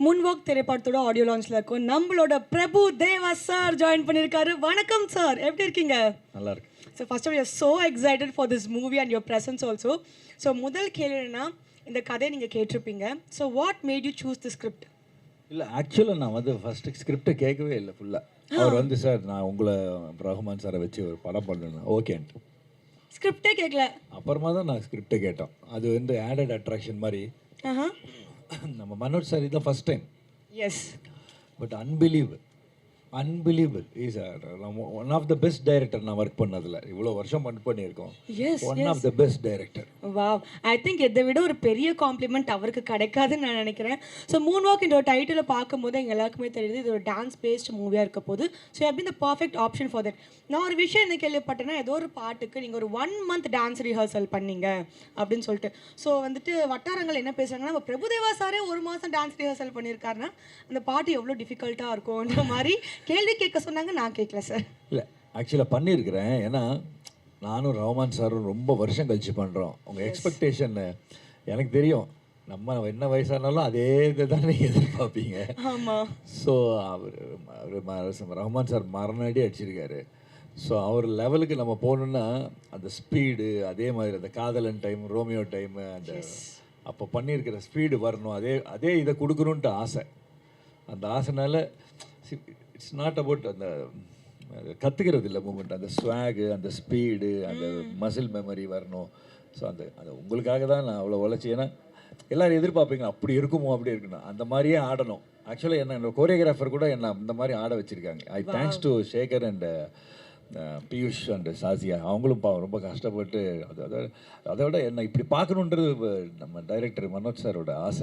முன்வாக் திரைப்படத்தோட ஆடியோ லான்ச்ல இருக்கும். நம்மளோட பிரபு தேவா சார் ஜாயின் பண்ணியிருக்காரு. வணக்கம் சார், எப்படி இருக்கீங்க? நல்லா இருக்கு. So first of you so excited for this movie and your presence also. So முதல் கேள்வினா, இந்த கதையை நீங்கள் கேட்டிருப்பீங்க. So what made you choose the script? இல்லை, ஆக்சுவலாக நான் வந்து ஃபஸ்ட்டு ஸ்கிரிப்டை கேட்கவே இல்லை ஃபுல்லாக. அவர் வந்து சார் நான் உங்களை ரஹ்மான் சாரை வச்சு ஒரு படம் பண்ணணும் ஓகேன்ட்டு. ஸ்கிரிப்டே கேட்கல. அப்புறமா தான் நான் ஸ்கிரிப்டை கேட்டோம். அது வந்து ஆடட் அட்ராக்ஷன் மாதிரி. நம்ம மனோஜ் சார் இதுதான் first time. Yes. But unbelievable is one of the best director நான் ஒர்க் பண்ணதில். இவ்வளோ வருஷம் ஒர்க் பண்ணியிருக்கோம். One of the best director. Wow, I think இதை விட ஒரு பெரிய காம்ப்ளிமெண்ட் அவருக்கு கிடைக்காதுன்னு நான் நினைக்கிறேன். ஸோ மூன் வாக் இந்த ஒரு டைட்டிலை பார்க்கும்போது எங்கள் எல்லாருக்குமே தெரியுது இது ஒரு டான்ஸ் பேஸ்ட் மூவியாக இருக்க போது. ஸோ எப்படி இந்த பர்ஃபெக்ட் ஆப்ஷன் ஃபார் தட். நான் ஒரு விஷயம் என்ன கேள்விப்பட்டேன்னா, ஏதோ ஒரு பாட்டுக்கு நீங்கள் ஒரு 1 month டான்ஸ் ரிஹர்சல் பண்ணீங்க அப்படின்னு சொல்லிட்டு. ஸோ வந்துட்டு வட்டாரங்கள் என்ன பேசுகிறாங்கன்னா, நம்ம பிரபுதேவா சாரே 1 மாதம் டான்ஸ் ரிஹர்சல் பண்ணியிருக்காருன்னா அந்த பாட்டு எவ்வளோ டிஃபிகல்ட்டாக இருக்கும்ன்ற மாதிரி கேள்வி கேட்க சொன்னாங்க. நான் கேட்கல சார். இல்லை, ஆக்சுவலாக பண்ணியிருக்கிறேன். ஏன்னா நானும் ரஹ்மான் சாரும் ரொம்ப வருஷம் கழிச்சு பண்ணுறோம். உங்கள் எக்ஸ்பெக்டேஷன் எனக்கு தெரியும். நம்ம என்ன வயசானாலும் அதே இதை தான் நீங்கள் எதிர்பார்ப்பீங்க. ஆமாம். ஸோ அவர் ரஹ்மான் சார் மரணடி அடிச்சிருக்காரு. ஸோ அவர் லெவலுக்கு நம்ம போகணுன்னா அந்த ஸ்பீடு, அதே மாதிரி அந்த காதலன் டைம், ரோமியோ டைமு, அந்த அப்போ பண்ணியிருக்கிற ஸ்பீடு வரணும். அதே இதை கொடுக்கணுன்ட்டு ஆசை. அந்த ஆசைனால இட்ஸ் நாட் அபவுட் அந்த கற்றுக்கிறது இல்லை மூமெண்ட், அந்த ஸ்வாகு, அந்த ஸ்பீடு, அந்த மசில் மெமரி வரணும். ஸோ அது உங்களுக்காக தான் நான் அவ்வளோ உழைச்சி. ஏன்னா எல்லோரும் எதிர்பார்ப்பீங்க அப்படி இருக்குமோ அப்படி இருக்கணும், அந்த மாதிரியே ஆடணும். ஆக்சுவலாக என்னோட கோரியோகிராஃபர் கூட என்ன அந்த மாதிரி ஆட வச்சுருக்காங்க. I thanks to Sekar and Piyush and Sasiya. அவங்களும் ரொம்ப கஷ்டப்பட்டு அதோட என்ன இப்படி பார்க்கணுன்றது நம்ம டைரக்டர் மனோஜ் சாரோட ஆசை.